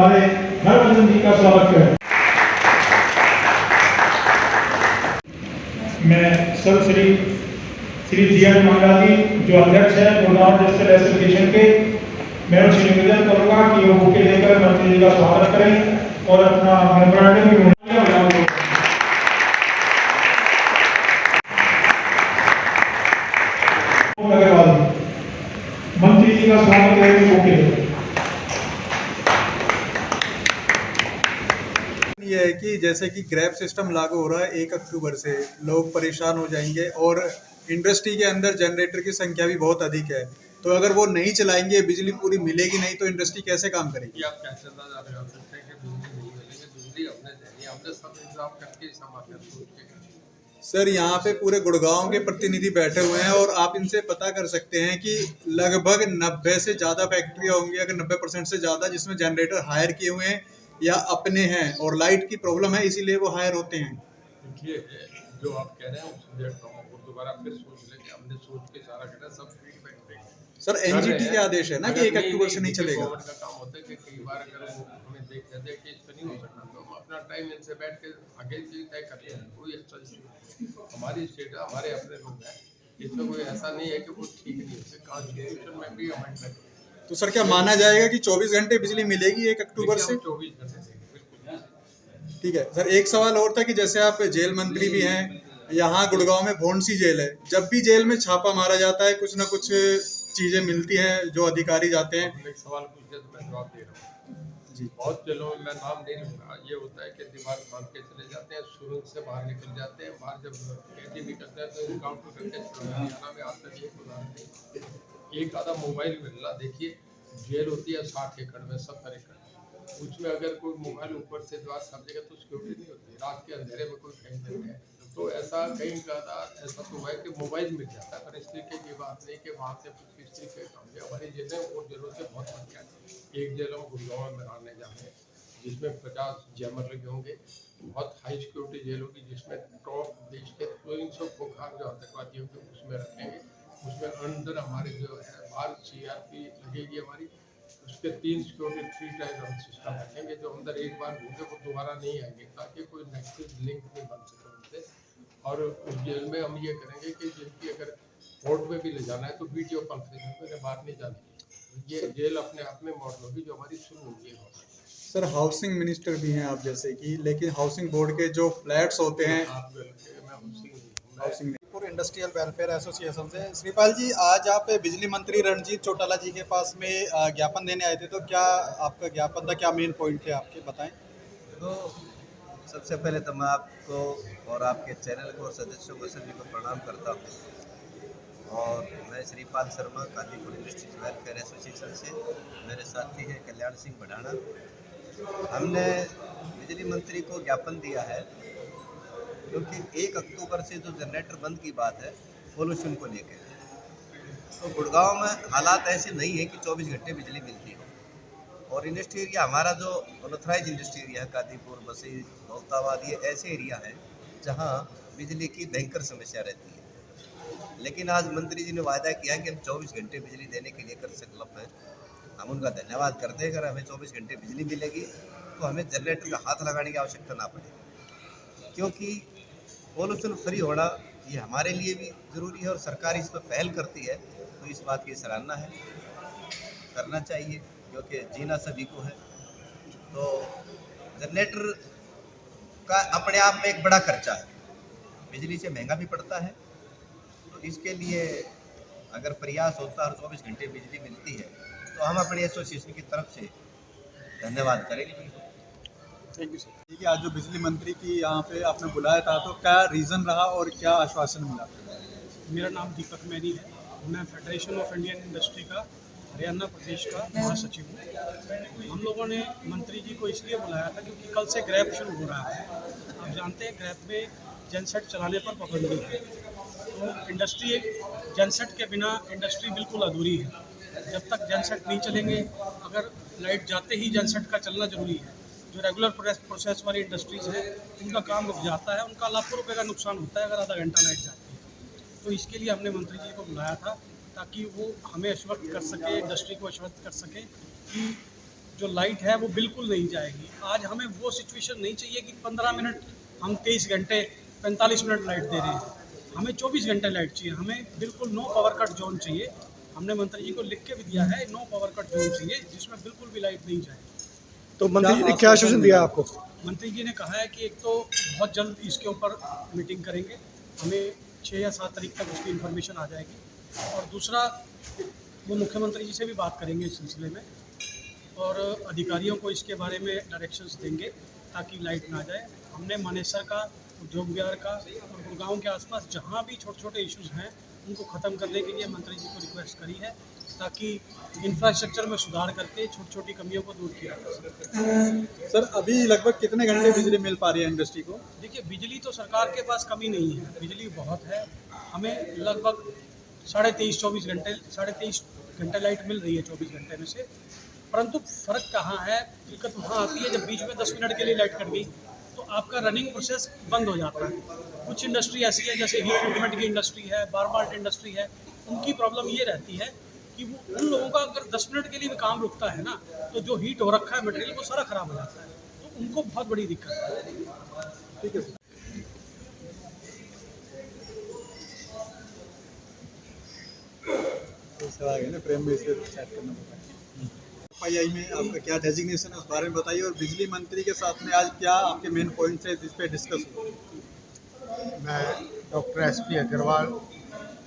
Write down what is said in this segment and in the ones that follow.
हमारे हरभजन जी का स्वागत करें। मैं श्री जी.एन. मंगला जी जो अध्यक्ष है गुड़गांव डिजिटल एसोसिएशन के, मैं उनसे निवेदन करूंगा कि वो बुके लेकर मंत्री जी का स्वागत करें और अपना मेमोरेंडम भी मंत्री जी का स्वागत करें बुके लेकर। ये है कि जैसे कि ग्रैब सिस्टम लागू हो रहा है 1 अक्टूबर से, लोग परेशान हो जाएंगे और इंडस्ट्री के अंदर जनरेटर की संख्या भी बहुत अधिक है, तो अगर वो नहीं चलाएंगे, बिजली पूरी मिलेगी नहीं, तो इंडस्ट्री कैसे काम करेगी? आप कैसे अंदाजा लगा सकते हैं कि बिजली नहीं मिलेगी? बिजली हमने देनी, हमने सब इंतजाम करके सामान सोच के। सर, यहाँ पे पूरे गुड़गांव के प्रतिनिधि बैठे हुए हैं और आप इनसे पता कर सकते हैं कि लगभग 90 से ज़्यादा फैक्ट्रियाँ होंगी, अगर 90% से ज़्यादा, जिसमें जनरेटर हायर किए हुए हैं या अपने हैं, और लाइट की प्रॉब्लम है इसीलिए वो हायर होते हैं। देखिए, जो आप कह रहे हैं उससे वो दोबारा फिर सोच लेंगे, हमने सोच के सारा करा, सब फीडबैक देंगे। सर, एनजीटी के आदेश है ना कि 1 अक्टूबर से नहीं चलेगा। गवर्नमेंट का काम होता है कि कई बार अगर वो हमें देख कहते हैं कि इस पर नहीं हो सकता, तो हम अपना टाइम इनसे बैठ के आगे चीज तय करते हैं। कोई अच्छा इशू हमारी स्टेट है, हमारे अपने लोग हैं, इसमें कोई ऐसा नहीं है कि वो ठीक नहीं होते। कॉन्स्टिट्यूशन में भी अमेंडमेंट। तो सर, क्या माना जाएगा कि 24 घंटे बिजली मिलेगी 1 अक्टूबर से? 24 घंटे से बिल्कुल। ठीक है सर, एक सवाल और था कि जैसे आप जेल मंत्री भी हैं, यहाँ गुड़गांव में भोंडसी जेल है, जब भी जेल में छापा मारा जाता है कुछ ना कुछ चीजें मिलती हैं जो अधिकारी जाते हैं। एक सवाल पूछे तो मैं जवाब दे रहा हूँ जी। बहुत जेलों में, मैं नाम नहीं लूँगा, ये होता है कि दीवार बांध के चले जाते हैं, सुरंग से बाहर निकल जाते हैं, बाहर जब कैदी निकलते हैं तो इनकाउंटर करके छुड़ाना में आता है। एक उदाहरण नहीं, एक आधा मोबाइल मिलना। देखिए, जेल होती है 60 एकड़ में, 70 एकड़, उसमें अगर कोई मोबाइल ऊपर से द्वार सब जगह तो सिक्योरिटी नहीं होती, रात के अंधेरे में कोई फेंक देते हैं, तो ऐसा कई ज़्यादा ऐसा तो है कि मोबाइल मिल जाता है। पर इस तरीके की बात नहीं कि वहाँ से कुछ इस तरीके का काम है। हमारी जेलें और जेलों से बहुत बढ़िया है। एक जेल हम गुड़गांव में बनाने जा रहे हैं जिसमें 50 जैमर लगे होंगे, बहुत हाई सिक्योरिटी जेल होगी, जिसमें टॉप देश के 300 खोखार जो आतंकवादी होंगे उसमें रखेंगे। उसमें अंदर हमारे जो है बाहर CRP लगेगी हमारी, उसके 3 सिक्योरिटी 3 टायर सिस्टम रखेंगे, जो अंदर एक बार घूमे वो दोबारा नहीं आएंगे, ताकि कोई नेगेटिव लिंक नहीं बन सके उनसे। और उस जेल में हम ये करेंगे कि जिनकी अगर कोर्ट में भी ले जाना है तो वीडियो कॉन्फ्रेंसिंग में बाहर नहीं जाने। ये जेल अपने आप में मॉडल होगी जो हमारी शुरू होगी। सर, हाउसिंग मिनिस्टर भी हैं आप जैसे कि, लेकिन हाउसिंग बोर्ड के जो फ्लैट्स होते हैं, हाउसिंग इंडस्ट्रियल वेलफेयर एसोसिएशन से श्रीपाल जी, आज आप बिजली मंत्री रणजीत चौटाला जी के पास में ज्ञापन देने आए थे, तो क्या आपका ज्ञापन था, क्या मेन पॉइंट थे आपके, बताएं। तो सबसे पहले तो मैं आपको और आपके चैनल को और सदस्यों को सभी को प्रणाम करता हूँ। और मैं Shripal Sharma Kadipur industrial welfare association से, मेरे साथी हैं कल्याण सिंह बढ़ाना। हमने बिजली मंत्री को ज्ञापन दिया है क्योंकि 1 अक्टूबर से जो जनरेटर बंद की बात है पोल्यूशन को लेकर, तो गुड़गांव में हालात ऐसे नहीं है कि 24 घंटे बिजली मिलती हो। और इंडस्ट्री एरिया हमारा जो अनऑथराइज इंडस्ट्री एरिया है, कादीपुर, बसी, दौलताबाद, ये ऐसे एरिया हैं जहां बिजली की भयंकर समस्या रहती है। लेकिन आज मंत्री जी ने वायदा किया कि हम 24 घंटे बिजली देने के लिए कर संकल्प हैं। हम उनका धन्यवाद करते हैं। अगर हमें 24 घंटे बिजली मिलेगी तो हमें जनरेटर का हाथ लगाने की आवश्यकता ना पड़े, क्योंकि पॉल्यूशन फ्री होना ये हमारे लिए भी ज़रूरी है और सरकार इस पर पहल करती है, तो इस बात की सराहना है, करना चाहिए, क्योंकि जीना सभी को है। तो जनरेटर का अपने आप में एक बड़ा खर्चा है, बिजली से महंगा भी पड़ता है, तो इसके लिए अगर प्रयास होता है और 24 घंटे बिजली मिलती है तो हम अपने एसोसिएशन की तरफ से धन्यवाद करेंगे। Thank you sir. ठीक है, आज जो बिजली मंत्री की यहाँ पे आपने बुलाया था, तो क्या रीज़न रहा और क्या आश्वासन मिला? मेरा नाम दीपक मैनी है, मैं फेडरेशन ऑफ इंडियन इंडस्ट्री का हरियाणा प्रदेश का महासचिव हूँ। हम लोगों ने मंत्री जी को इसलिए बुलाया था क्योंकि कल से ग्रैब शुरू हो रहा है। आप जानते हैं ग्रैब में जनसेट चलाने पर पाबंदी है, तो इंडस्ट्री जनसेट के बिना इंडस्ट्री बिल्कुल अधूरी है। जब तक जनसेट नहीं चलेंगे, अगर लाइट जाते ही जनसेट का चलना जरूरी है। जो रेगुलर प्रोसेस वाली इंडस्ट्रीज़ हैं उनका काम रुक जाता है, उनका लाखों रुपए का नुकसान होता है अगर आधा घंटा लाइट जाती है। तो इसके लिए हमने मंत्री जी को बुलाया था ताकि वो हमें आश्वस्त कर सके, इंडस्ट्री को आश्वस्त कर सके कि जो लाइट है वो बिल्कुल नहीं जाएगी। आज हमें वो सिचुएशन नहीं चाहिए कि 15 मिनट हम 23 घंटे 45 मिनट लाइट दे रहे हैं, हमें 24 घंटे लाइट चाहिए। हमें बिल्कुल नो पावर कट जोन चाहिए। हमने मंत्री जी को लिख के भी दिया है, नो पावर कट जोन चाहिए जिसमें बिल्कुल भी लाइट नहीं जाए। तो मंत्री जी ने क्या आश्वासन दिया आपको? मंत्री जी ने कहा है कि एक तो बहुत जल्द इसके ऊपर मीटिंग करेंगे, हमें 6 या 7 तारीख तक उसकी इन्फॉर्मेशन आ जाएगी, और दूसरा वो मुख्यमंत्री जी से भी बात करेंगे इस सिलसिले में और अधिकारियों को इसके बारे में डायरेक्शंस देंगे ताकि लाइट ना जाए। हमने मानेसर का, उद्योग विहार का और गुड़गांव के आसपास जहाँ भी छोटे छोटे इश्यूज़ हैं उनको ख़त्म करने के लिए मंत्री जी को रिक्वेस्ट करी है ताकि इंफ्रास्ट्रक्चर में सुधार करके छोटी छोटी कमियों को दूर किया जा सके। सर अभी लगभग कितने घंटे बिजली मिल पा रही है इंडस्ट्री को? देखिए, बिजली तो सरकार के पास कमी नहीं है, बिजली बहुत है। हमें लगभग 23.5 घंटे लाइट मिल रही है 24 घंटे में से। परंतु फ़र्क कहाँ है, दिक्कत वहाँ आती है जब बीच में 10 मिनट के लिए लाइट कट गई तो आपका रनिंग प्रोसेस बंद हो जाता है। कुछ इंडस्ट्री ऐसी है जैसे हीट ट्रीटमेंट की इंडस्ट्री है, बार इंडस्ट्री है, उनकी प्रॉब्लम ये रहती है कि वो उन लोगों का अगर 10 मिनट के लिए भी काम रुकता है ना तो जो हीट हो रखा है मटेरियल वो सारा ख़राब हो जाता है, तो उनको बहुत बड़ी दिक्कत है। ठीक है। आ गया ना फ्रेम में, इसे सेट करना पड़ता है। FII में आपका क्या डेजिग्नेशन है उस बारे में बताइए, और बिजली मंत्री के साथ में आज क्या आपके मेन पॉइंट्स हैं जिस पे डिस्कस हुआ? मैं doctor SP Agarwal,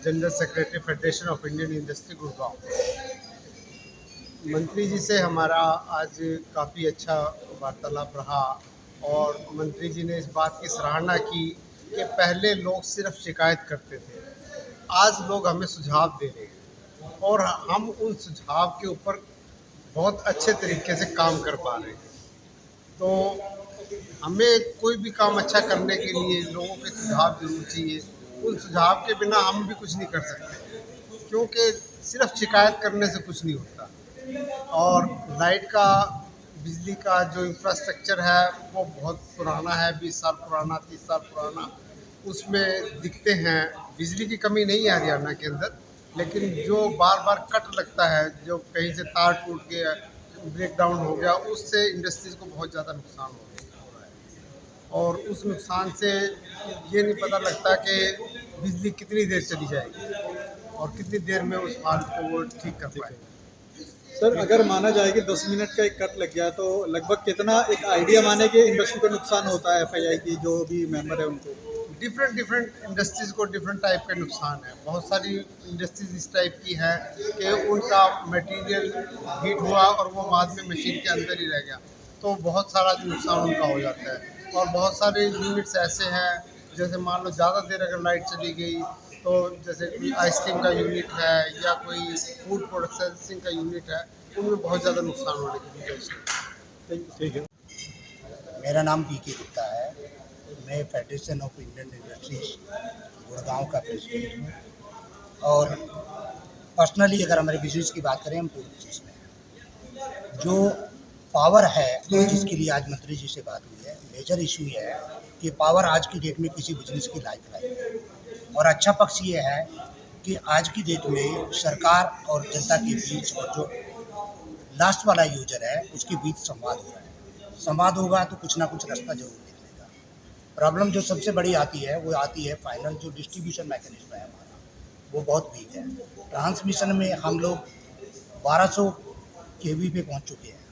general secretary federation of Indian industry Gurgaon. मंत्री जी से हमारा आज काफ़ी अच्छा वार्तालाप रहा और मंत्री जी ने इस बात की सराहना की कि पहले लोग सिर्फ शिकायत करते थे, आज लोग हमें सुझाव दे रहे हैं और हम उन सुझाव के ऊपर बहुत अच्छे तरीके से काम कर पा रहे हैं। तो हमें कोई भी काम अच्छा करने के लिए लोगों के सुझाव जरूर चाहिए। उन सुझाव के बिना हम भी कुछ नहीं कर सकते, क्योंकि सिर्फ शिकायत करने से कुछ नहीं होता। और लाइट का, बिजली का जो इंफ्रास्ट्रक्चर है वो बहुत पुराना है, 20 साल पुराना, 30 साल पुराना। उसमें दिखते हैं, बिजली की कमी नहीं है हरियाणा के अंदर, लेकिन जो बार बार कट लगता है, जो कहीं से तार टूट गया, ब्रेक डाउन हो गया, उससे इंडस्ट्रीज़ को बहुत ज़्यादा नुकसान हो रहा है। और उस नुकसान से ये नहीं पता लगता कि बिजली कितनी देर चली जाएगी और कितनी देर में उस हाल को वो ठीक कर पाएंगे। सर अगर माना जाए कि 10 मिनट का एक कट लग गया तो लगभग कितना एक आइडिया माने कि इंडस्ट्री को नुकसान होता है? FII की जो भी मेंबर है उनको डिफरेंट इंडस्ट्रीज़ को डिफरेंट टाइप का नुकसान है। बहुत सारी इंडस्ट्रीज इस टाइप की है कि उनका मटेरियल हीट हुआ और वो बाद में मशीन के अंदर ही रह गया, तो बहुत सारा नुकसान उनका हो जाता है। और बहुत सारे यूनिट्स ऐसे हैं, जैसे मान लो ज़्यादा देर अगर लाइट चली गई तो जैसे कोई आइसक्रीम का यूनिट है या कोई फूड प्रोसेसिंग का यूनिट है, उनमें बहुत ज़्यादा नुकसान होने की वजह से। ठीक है। मेरा नाम PK गुप्ता है, मैं federation of Indian industries Gurgaon का प्रेसिडेंट हूँ। और पर्सनली अगर हमारे बिजनेस की बात करें, हम पूरे बिजनेस में हैं। जो पावर है जिसके लिए आज मंत्री जी से बात हुई है, मेजर इशू ये है कि पावर आज की डेट में किसी बिजनेस की लाइफ लाइन है। और अच्छा पक्ष ये है कि आज की डेट में सरकार और जनता के बीच और जो लास्ट वाला यूजर है उसके बीच संवाद हो रहा है। संवाद होगा तो कुछ ना कुछ रास्ता जरूर निकलेगा। प्रॉब्लम जो सबसे बड़ी आती है वो आती है फाइनल जो डिस्ट्रीब्यूशन मैकेनिज्म है हमारा, वो बहुत वीक है। ट्रांसमिशन में हम लोग 1200 kV पे पहुंच चुके हैं,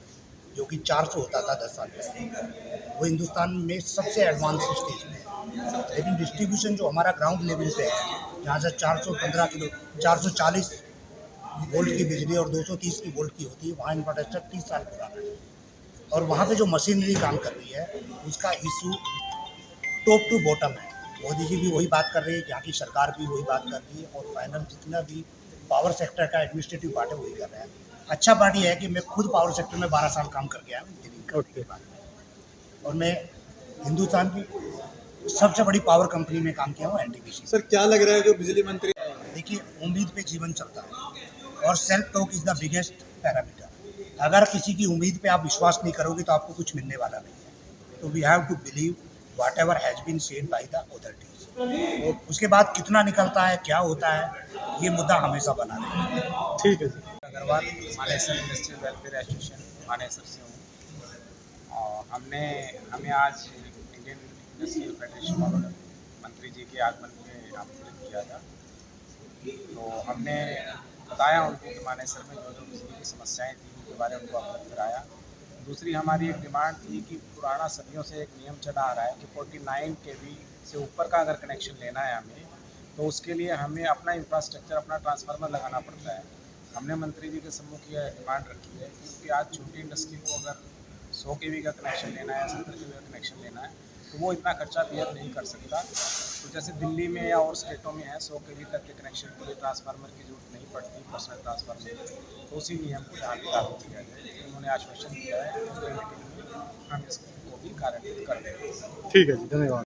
जो कि 400 होता था 10 साल पहले। वो हिंदुस्तान में सबसे एडवांस स्टेज में है। लेकिन डिस्ट्रीब्यूशन जो हमारा ग्राउंड लेवल पे है, जहाँ से 440 वोल्ट की बिजली और 230 की वोल्ट की होती है, वहाँ इंफ्रास्ट्रक्चर 30 साल पुराना है। और वहाँ पे जो मशीनरी काम कर रही है उसका इशू टॉप टू बॉटम है। मोदी जी भी वही बात कर रहे हैं, यहाँ की सरकार भी वही बात कर रही है, और फाइनल जितना भी पावर सेक्टर का एडमिनिस्ट्रेटिव पार्ट है वही कर रहा है। अच्छा पार्ट ये है कि मैं खुद पावर सेक्टर में 12 साल काम करके आया हूँ इंजीनियरिंग करने के बाद में, और मैं हिंदुस्तान की सबसे बड़ी पावर कंपनी में काम किया हूँ, NTPC। सर क्या लग रहा है जो बिजली मंत्री? देखिए, उम्मीद पे जीवन चलता है और self talk is the biggest parameter. अगर किसी की उम्मीद पे आप विश्वास नहीं करोगे तो आपको कुछ मिलने वाला नहीं है। तो we have to believe whatever has been said by the authorities. उसके बाद कितना निकलता है, क्या होता है, ये मुद्दा हमेशा बना रहेगा। ठीक है जी। Agarwal, Manesar industrial welfare association Manesar से हूँ। और हमें आज इंडियन इंडस्ट्रियल फेडरेशन और मंत्री जी के आगमन में आमंत्रित किया था। तो हमने बताया उनको कि मानेसर में जो जो बिजली की समस्याएं थी उनके बारे में उनको अवगत कराया। दूसरी हमारी एक डिमांड थी कि पुराना सदियों से एक नियम चला आ रहा है कि 49 kV से ऊपर का अगर कनेक्शन लेना है हमें, तो उसके लिए हमें अपना इंफ्रास्ट्रक्चर, अपना ट्रांसफार्मर लगाना पड़ता है। हमने मंत्री जी के सम्मुख ये डिमांड रखी है क्योंकि आज छोटी इंडस्ट्री को अगर 100 kV का कनेक्शन लेना है, 70 kV का कनेक्शन लेना है, तो वो इतना खर्चा बियर नहीं कर सकता। तो जैसे दिल्ली में या और स्टेटों में है 100 kV तक के कनेक्शन के लिए ट्रांसफार्मर की जरूरत नहीं पड़ती, पर्सनल ट्रांसफार्मर, तो उसी नियम को यहाँ भी लागू किया जाए। तो उन्होंने आश्वासन दिया है कि मीटिंग में हम इसको भी कार्यान्वित कर देंगे। ठीक है जी, धन्यवाद।